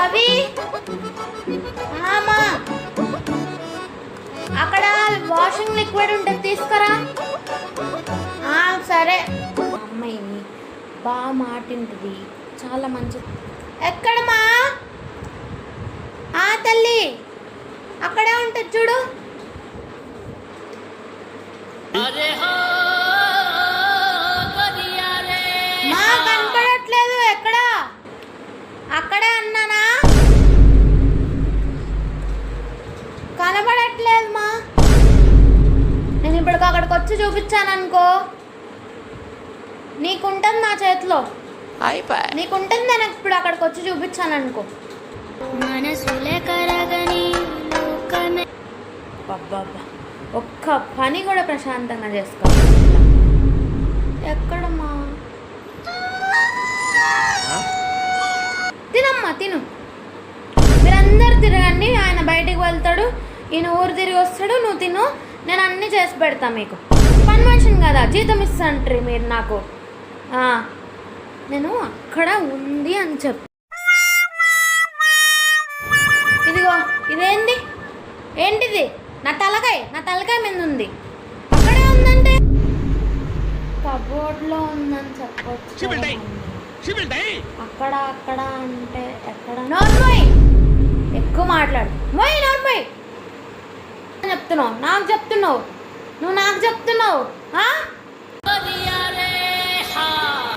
పవి ఆమా అక్కడ washing liquid ఉంటుంది తీసుకురా. సరే అమ్మాయి బాగా మాటింటుంది, చాలా మంచిది. ఎక్కడమ్మా? తల్లి అక్కడే ఉంటుంది చూడు. మా కనపడట్లేదు. ఎక్కడ? అక్కడే అన్నానా? కనపడట్లేదు మా. నేను ఇప్పటికి అక్కడికి వచ్చి చూపించాను అనుకో, నీకుంటుంది నా చేతిలో, నీకుంటుంది. నేను ఇప్పుడు అక్కడికి వచ్చి చూపించాను అనుకో. ఒక్క పని కూడా ప్రశాంతంగా చేసుకో. ఎక్కడమ్మా? తినమ్మా తిను. మీరందరూ తిరగండి. ఆయన బయటికి వెళ్తాడు, ఈయన ఊరు తిరిగి వస్తాడు, నువ్వు తిను. నేను అన్నీ చేసి పెడతా మీకు. పని మనిషిని కదా, జీతం ఇస్తాంట్రీ మీరు నాకు. నేను అక్కడ ఉంది అని చెప్పు. ఇదిగో ఇదేంది? ఏంటిది? నా తలకాయ మీద ఉంది. అక్కడే ఉందంటే కబోర్డ్లో ఉందని చెప్పొచ్చు. అక్కడ అంటే ఎక్కడ? నోర్మోయ్, ఎక్కువ మాట్లాడు. నోర్మోయ్ చెప్తున్నావు, నాకు చెప్తున్నావు, నువ్వు నాకు చెప్తున్నావు.